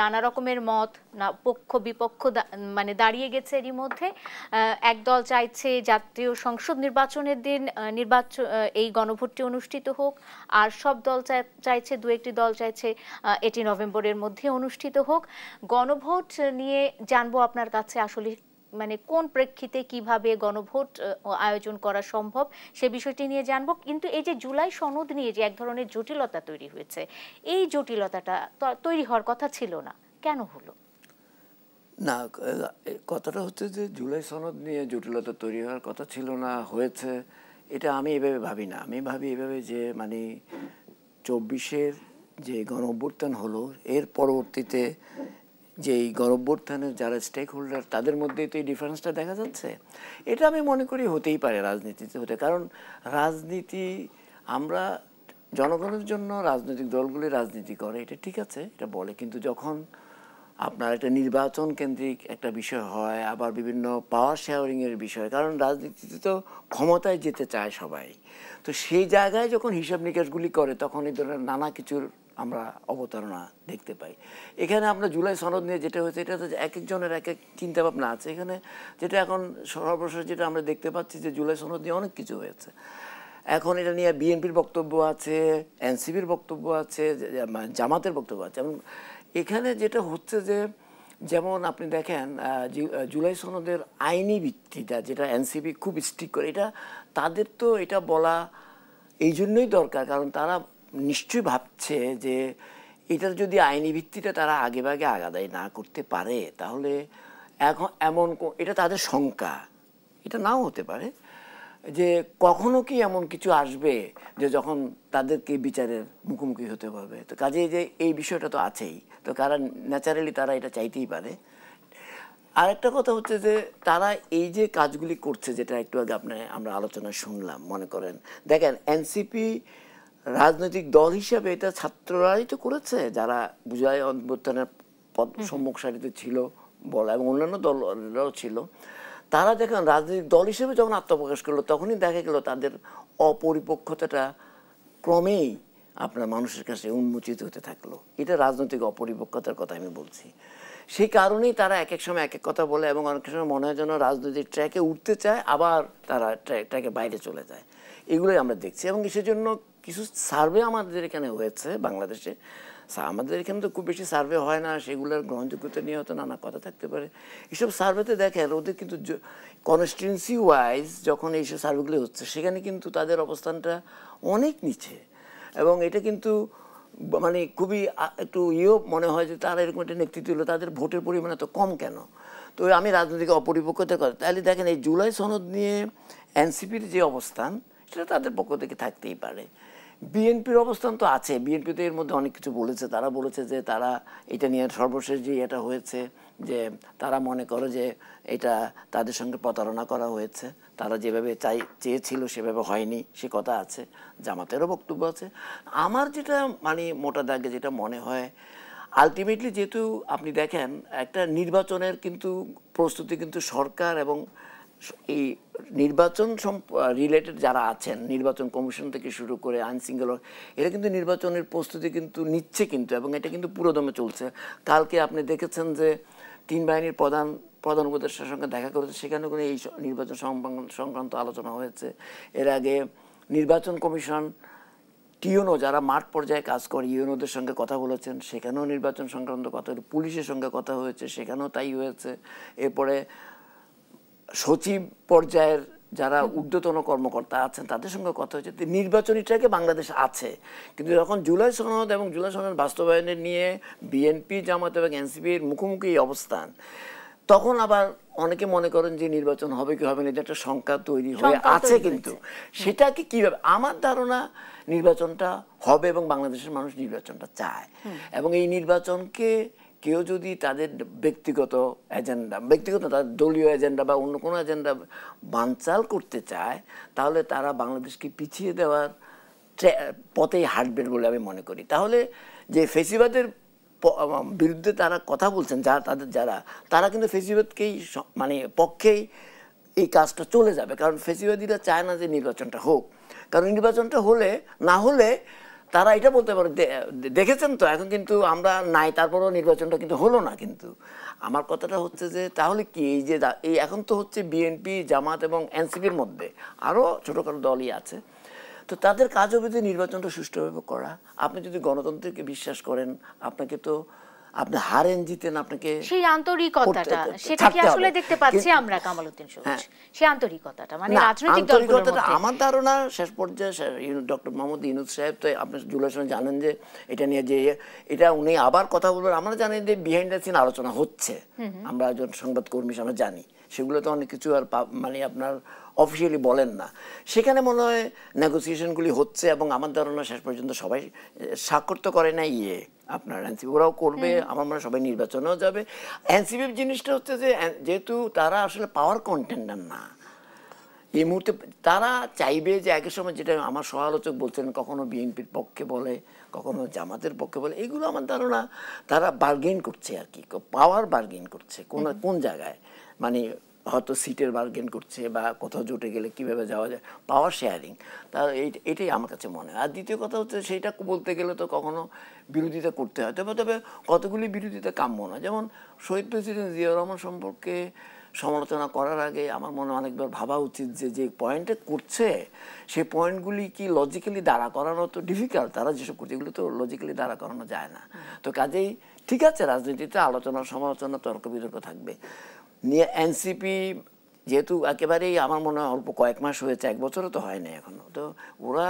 নানা রকমের মত না পক্ষ বিপক্ষ মানে দাঁড়িয়ে গেছে এরই মধ্যে। একদল চাইছে জাতীয় সংসদ নির্বাচনের দিন নির্বাচন এই গণভোটটি অনুষ্ঠিত হোক, আর সব দল চাইছে, দু একটি দল চাইছে এটি নভেম্বরের মধ্যে অনুষ্ঠিত হোক। গণভোট নিয়ে জানবো আপনার কাছে আসলে মানে কোন প্রেক্ষিতে কিভাবে গণভোট আয়োজন করা সম্ভব সে বিষয়টি নিয়ে জানবো। কিন্তু এই যে জুলাই সনদ নিয়ে যে এক ধরনের জটিলতা তৈরি হয়েছে, এই জটিলতাটা তৈরি হওয়ার কথা ছিল না, কেন হলো? না, কথাটা হচ্ছে যে জুলাই সনদ নিয়ে জটিলতা তৈরি হওয়ার কথা ছিল না, হয়েছে, এটা আমি এভাবে ভাবি না। আমি ভাবি এভাবে যে মানে 24-এর যে গণঅভ্যুত্থান হলো এর পরবর্তীতে যে এই গণঅভ্যুত্থানের যারা স্টেক হোল্ডার তাদের মধ্যেই তো এই ডিফারেন্সটা দেখা যাচ্ছে। এটা আমি মনে করি হতেই পারে রাজনীতিতে হতে, কারণ রাজনীতি আমরা জনগণের জন্য রাজনৈতিক দলগুলি রাজনীতি করে, এটা ঠিক আছে, এটা বলে, কিন্তু যখন আপনার একটা নির্বাচন কেন্দ্রিক একটা বিষয় হয়, আবার বিভিন্ন পাওয়ার শেয়ারিংয়ের বিষয়, কারণ রাজনীতিতে তো ক্ষমতায় যেতে চায় সবাই, তো সেই জায়গায় যখন হিসাব নিকাশগুলি করে তখন এই ধরনের নানা কিছুর আমরা অবতারণা দেখতে পাই। এখানে আমরা জুলাই সনদ নিয়ে যেটা হয়েছে এটা তো এক একজনের এক এক চিন্তাভাবনা আছে। এখানে যেটা এখন সর্বশেষ যেটা আমরা দেখতে পাচ্ছি যে জুলাই সনদ নিয়ে অনেক কিছু হয়েছে। এখন এটা নিয়ে বিএনপির বক্তব্য আছে, এনসিপির বক্তব্য আছে, জামাতের বক্তব্য আছে। এবং এখানে যেটা হচ্ছে যে যেমন আপনি দেখেন জুলাই সনদের আইনি ভিত্তিটা যেটা এনসিপি খুব স্ট্রিক্ট করে, এটা তাদের তো এটা বলা এই জন্যই দরকার, কারণ তারা নিশ্চয়ই ভাবছে যে এটার যদি আইনি ভিত্তিটা তারা আগেভাগে আগাদাই না করতে পারে তাহলে এখন এমন এটা তাদের শঙ্কা, এটা নাও হতে পারে যে কখনো কি এমন কিছু আসবে যে যখন তাদেরকে বিচারের মুখোমুখি হতে হবে। তো কাজেই যে এই বিষয়টা তো আছেই, তো কারণ ন্যাচারালি তারা এটা চাইতেই পারে। আরেকটা কথা হচ্ছে যে তারা এই যে কাজগুলি করছে, যেটা একটু আগে আমরা আলোচনা শুনলাম, মনে করেন দেখেন এনসিপি রাজনৈতিক দল হিসাবে এটা ছাত্ররাই তো করেছে, যারা জুলাই অভ্যুত্থানের সম্মুখ সারিতে ছিল বলা, এবং অন্যান্য দলরাও ছিল। তারা দেখেন রাজনৈতিক দল হিসেবে যখন আত্মপ্রকাশ করলো তখনই দেখা গেল তাদের অপরিপক্কতাটা ক্রমেই আপনার মানুষের কাছে উন্মোচিত হতে থাকলো। এটা রাজনৈতিক অপরিপক্কতার কথা আমি বলছি। সেই কারণেই তারা এক এক সময় এক এক কথা বলে এবং অনেক সময় মনে হয় যেন রাজনৈতিক ট্র্যাকে উঠতে চায়, আবার তারা ট্র্যাকে বাইরে চলে যায়। এগুলোই আমরা দেখছি। এবং সেজন্য কিছু সার্ভে আমাদের এখানে হয়েছে বাংলাদেশে, আমাদের এখানে তো খুব বেশি সার্ভে হয় না, সেগুলোর গ্রহণযোগ্যতা নিয়ে হয়তো নানা কথা থাকতে পারে। এইসব সার্ভেতে দেখেন ওদের কিন্তু কনস্টিটুয়েন্সি ওয়াইজ যখন এইসব সার্ভেগুলি হচ্ছে সেখানে কিন্তু তাদের অবস্থানটা অনেক নিচে, এবং এটা কিন্তু মানে খুবই একটু মনে হয় যে তারা এরকম একটা নেতৃত্ব হলো, তাদের ভোটের পরিমাণ এত কম কেন। তো আমি রাজনৈতিক অপরিপক্কতার কথা, তাহলে দেখেন এই জুলাই সনদ নিয়ে এনসিপির যে অবস্থান সেটা তাদের পক্ষ থেকে থাকতেই পারে। বিএনপির অবস্থান তো আছে, বিএনপি তো এর মধ্যে অনেক কিছু বলেছে। তারা বলেছে যে তারা এটা নিয়ে সর্বশেষ যে এটা হয়েছে যে তারা মনে করে যে এটা তাদের সঙ্গে প্রতারণা করা হয়েছে, তারা যেভাবে চেয়েছিল সেভাবে হয়নি, সে কথা আছে। জামাতেরও বক্তব্য আছে। আমার যেটা মানে মোটা দাগে যেটা মনে হয়, আলটিমেটলি যেহেতু আপনি দেখেন একটা নির্বাচনের কিন্তু প্রস্তুতি কিন্তু সরকার এবং এই নির্বাচন রিলেটেড যারা আছেন, নির্বাচন কমিশন থেকে শুরু করে আইন শৃঙ্খলা, এরা কিন্তু নির্বাচনের প্রস্তুতি কিন্তু নিচ্ছে কিন্তু, এবং এটা কিন্তু পুরোদমে চলছে। কালকে আপনি দেখেছেন যে 3 বাহিনীর প্রধান উপদেষ্টার সঙ্গে দেখা করেছে, সেখানে কোনো এই নির্বাচন সংক্রান্ত আলোচনা হয়েছে। এর আগে নির্বাচন কমিশন টিউনো যারা মাঠ পর্যায়ে কাজ করে ইউনোদের সঙ্গে কথা বলেছেন, সেখানেও নির্বাচন সংক্রান্ত কথা, পুলিশের সঙ্গে কথা হয়েছে, সেখানেও তাই হয়েছে। এরপরে সচিব পর্যায়ের যারা ঊর্ধ্বতন কর্মকর্তা আছেন তাদের সঙ্গে কথা হয়েছে। নির্বাচনী ট্র্যাকে বাংলাদেশ আছে, কিন্তু যখন জুলাই সনদ এবং জুলাই সনদ বাস্তবায়নের নিয়ে বিএনপি, জামাত এবং এনসিপির মুখোমুখি অবস্থান, তখন আবার অনেকে মনে করেন যে নির্বাচন হবে কি হবে না, এটা একটা শঙ্কা তৈরি হয়ে আছে। কিন্তু সেটাকে কিভাবে, আমার ধারণা নির্বাচনটা হবে এবং বাংলাদেশের মানুষ নির্বাচনটা চায়, এবং এই নির্বাচনকে কেউ যদি তাদের ব্যক্তিগত এজেন্ডা, ব্যক্তিগত তাদের দলীয় এজেন্ডা বা অন্য কোনো এজেন্ডা বানচাল করতে চায়, তাহলে তারা বাংলাদেশকে পিছিয়ে দেওয়ার পথেই হাঁটবেন বলে আমি মনে করি। তাহলে যে ফেসিবাদের বিরুদ্ধে তারা কথা বলছেন, তারা কিন্তু ফেসিবাদকেই মানে পক্ষেই এই কাজটা চলে যাবে, কারণ ফেসিবাদীরা চায় না যে নির্বাচনটা হোক, কারণ নির্বাচনটা না হলে তারা এটা বলতে পারে দেখেছেন তো এখন কিন্তু আমরা নাই, তারপরেও নির্বাচনটা কিন্তু হলো না। কিন্তু আমার কথাটা হচ্ছে যে তাহলে কি এই যে এই এখন তো হচ্ছে বিএনপি, জামাত এবং এনসিপির মধ্যে আরও ছোটোখাটো দলই আছে, তো তাদের কাজ হবে যে নির্বাচনটা সুষ্ঠুভাবে করা। আপনি যদি গণতন্ত্রকে বিশ্বাস করেন, আপনাকে তো আপনি হারেন জিতেন, আপনাকে সেই আন্তরিকতাটা সেটা কি আসলে দেখতে পাচ্ছি আমরা কামাল উদ্দিন সবুজ, সেই আন্তরিকতাটা মানে রাজনৈতিক দলগুলোর মধ্যে? আমার ধারণা শেষ পর্যায়ে ডক্টর মোহাম্মদ ইউনূস সাহেব তো আপনি জুলাই সনে জানেন যে এটা নিয়ে যে এটা উনি আবার কথা বলবেন, আমরা জানি যে বিহাইন্ড দ্য সিন আলোচনা হচ্ছে, আমরা একজন সংবাদকর্মী আমরা জানি, সেগুলো তো অনেক কিছু আর মানে আপনার অফিসিয়ালি বলেন না, সেখানে মনে হয় নেগোসিয়েশনগুলি হচ্ছে এবং আমার ধারণা শেষ পর্যন্ত সবাই স্বাক্ষর তো করে না আপনার এনসিপি, ওরাও করবে, আমার মনে হয় সবাই নির্বাচনেও যাবে। এনসিপির জিনিসটা হচ্ছে যে যেহেতু তারা আসলে পাওয়ার কন্টেন্ডার না এই মুহূর্তে, তারা চাইবে যে একই সময়, যেটা আমার সহালোচক বলছেন, কখনো বিএনপির পক্ষে বলে, কখনো জামাতের পক্ষে বলে, এগুলো আমার ধারণা তারা বার্গেন করছে আর কি, পাওয়ার বার্গেন করছে কোন জায়গায়, মানে হয়তো সিটের বার্গেন করছে বা কোথাও জোটে গেলে কিভাবে যাওয়া যায়, পাওয়ার শেয়ারিং, তার এটাই আমার কাছে মনে হয়। আর দ্বিতীয় কথা হচ্ছে সেইটা বলতে গেলে তো কখনো বিরোধিতা করতে হয়, তবে কতগুলি বিরোধিতা কাম্য না। যেমন শহীদ প্রেসিডেন্ট জিয়াউর রহমান সম্পর্কে সমালোচনা করার আগে আমার মনে অনেকবার ভাবা উচিত যে পয়েন্টে করছে সেই পয়েন্টগুলি কি লজিক্যালি দাঁড়া করানো তো ডিফিকাল্ট, তারা যেসব করছে এগুলো তো লজিক্যালি দাঁড়া করানো যায় না। তো কাজেই ঠিক আছে, রাজনীতিতে আলোচনা সমালোচনা তর্ক বিতর্ক থাকবে। নিয়ে এনসিপি যেহেতু একেবারেই আমার মনে হয় অল্প কয়েক মাস হয়েছে, 1 বছরও তো হয় না এখনো, তো ওরা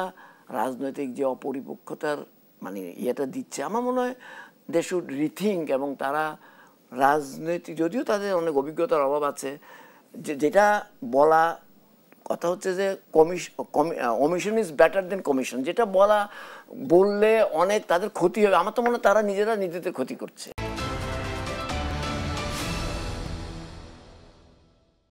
রাজনৈতিক যে অপরিপক্কতার মানে ইয়েটা দিচ্ছে, আমার মনে হয় দে শুড রিথিঙ্ক, এবং তারা রাজনৈতিক, যদিও তাদের অনেক অভিজ্ঞতার অভাব আছে, যেটা বলা কথা হচ্ছে যে commission is better then commission, যেটা বললে অনেক তাদের ক্ষতি হবে, আমার তো মনে হয় তারা নিজেদের ক্ষতি করছে।